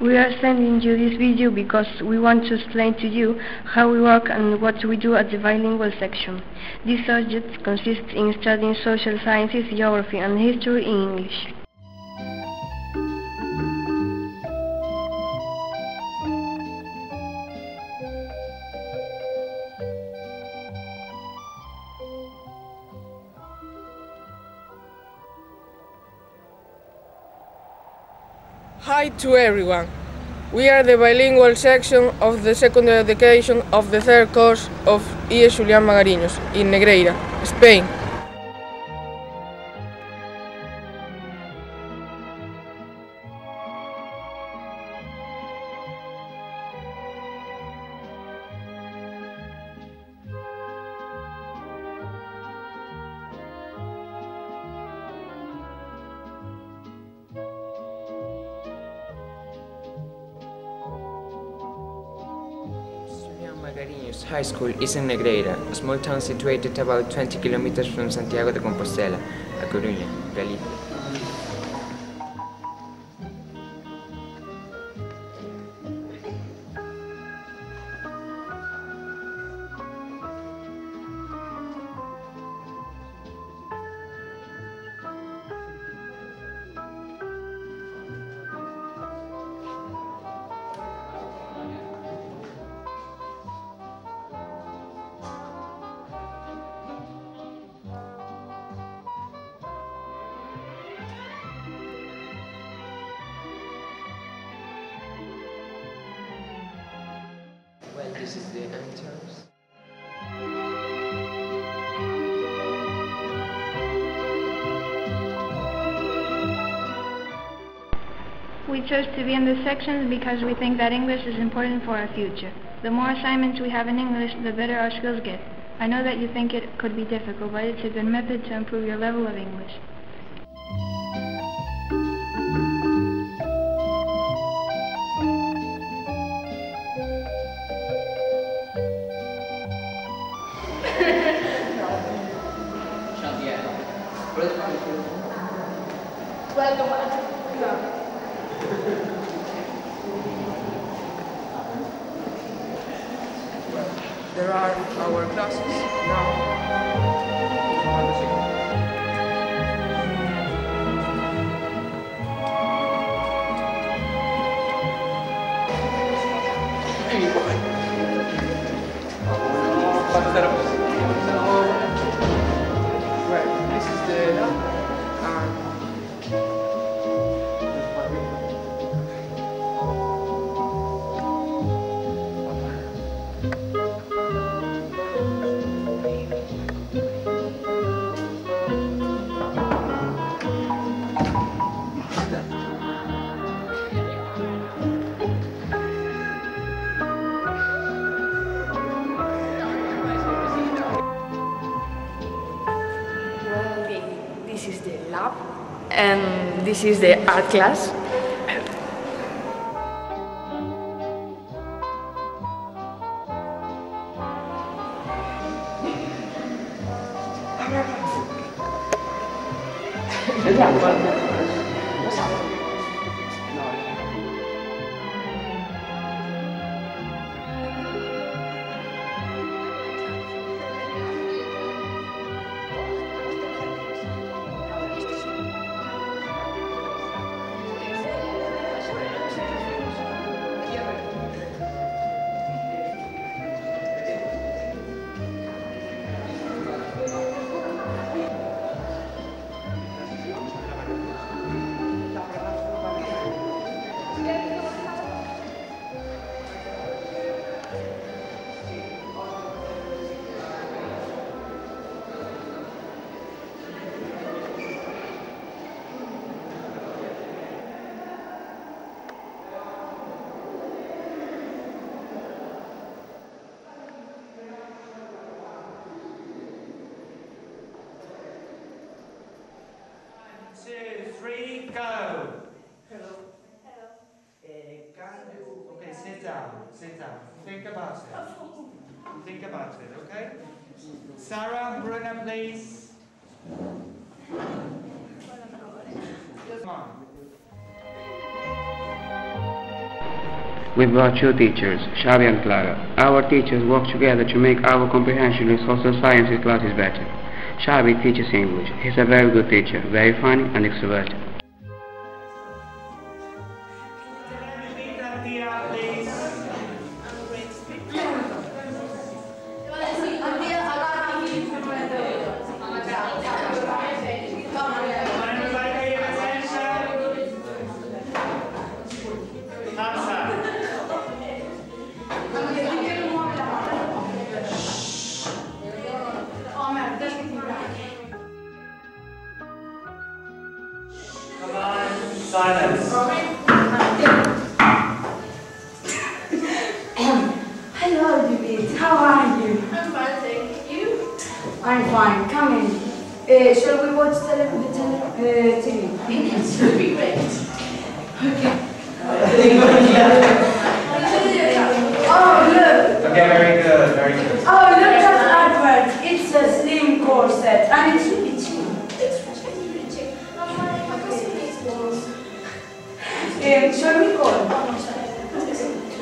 We are sending you this video because we want to explain to you how we work and what we do at the bilingual section. This subject consists in studying social sciences, geography and history in English. Hi to everyone. We are the bilingual section of the secondary education of the third course of IES Julián Magariños in Negreira, Spain. Magariños High School is in Negreira, a small town situated about 20 kilometers from Santiago de Compostela, A Coruña, Galicia. Well, this is the entrance. We chose to be in this section because we think that English is important for our future. The more assignments we have in English, the better our skills get. I know that you think it could be difficult, but it's a good method to improve your level of English. There are our classes now. Right, this is the lab. This is the lab, and this is the art class. Go. Hello. Hello. Can you? Okay, sit down. Sit down. Think about it. Think about it. Okay. Sarah, Bruna, please. Come on. we brought two teachers, Xavi and Clara. Our teachers work together to make our comprehension in social sciences classes better. Xavi teaches English. He's a very good teacher, very funny and extroverted. Silence. Hello, Judith. How are you? I'm fine, thank you. I'm fine. Come in. Shall we watch TV? It should be great. Okay. Oh, look. Okay, very good, very good. Oh, look at that advert. It's a slim corset and it's really cheap. Shall we call?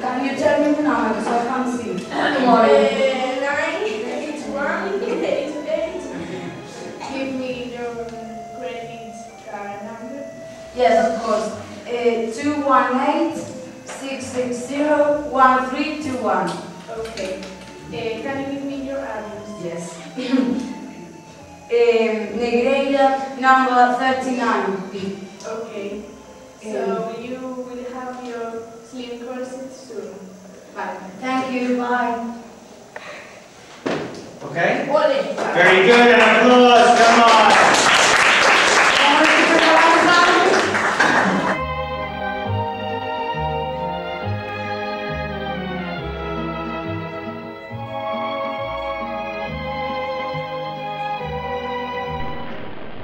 Can you tell me the number so I can see? 98188. Give me your credit card number. Yes, of course. 218-660-1321. Okay. Can you give me your address? Yes. Negreira, number 39. Okay. So you will have your slim corset soon. Bye. Thank you. Bye. Okay? Ole. Very good, and applause, come on.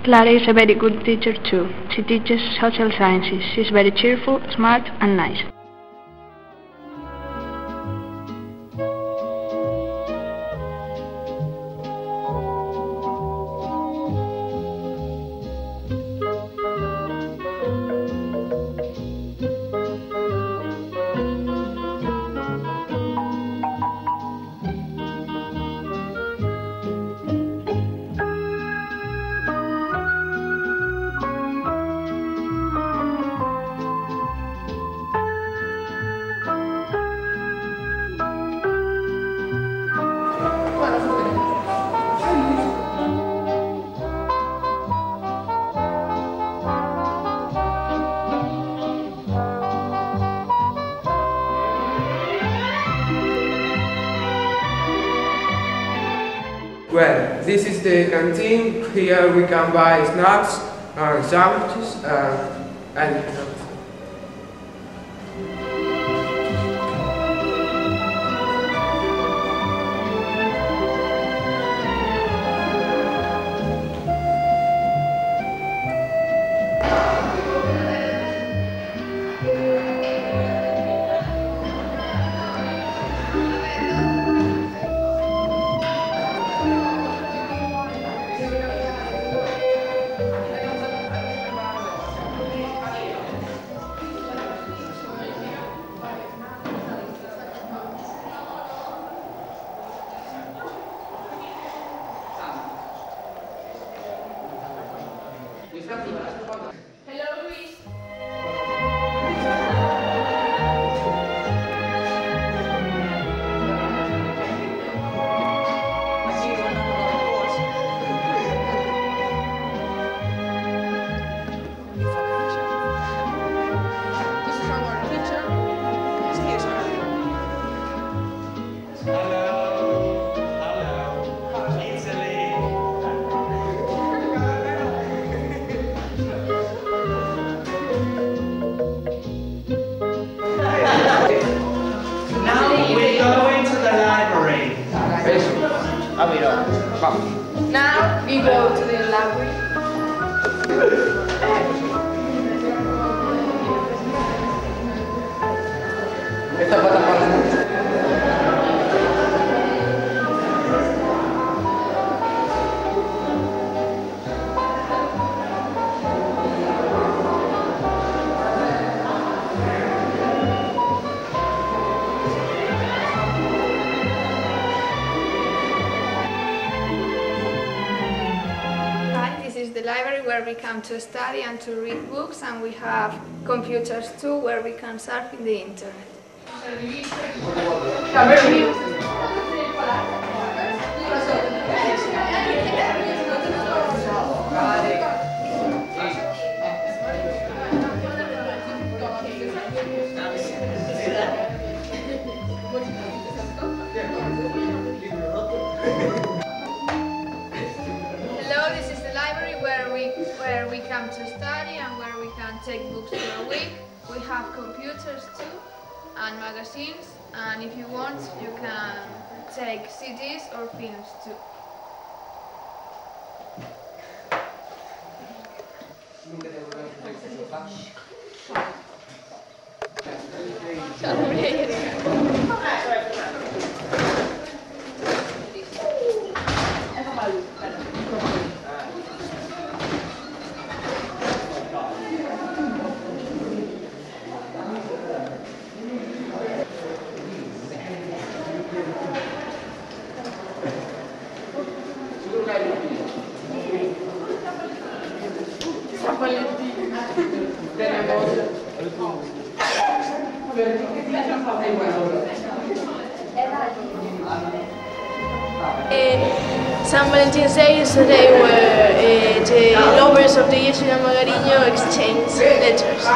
Clara is a very good teacher too. She teaches social sciences. She's very cheerful, smart and nice. Well, this is the canteen. Here we can buy snacks and sandwiches and Hello, Luis. this is our teacher. He is our Hello, Italy. Now we go into the library. Now we go to the library. library where we come to study and to read books, and we have computers too where we can surf in the internet. Hello, this is the library where we come to study and where we can take books for a week. We have computers too and magazines, and if you want you can take CDs or films too. San Valentine's Day is the day where the lovers of the IES Julián Magariño exchange letters.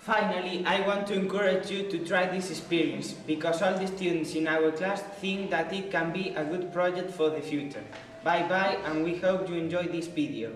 Finally, I want to encourage you to try this experience, because all the students in our class think that it can be a good project for the future. Bye bye, and we hope you enjoyed this video.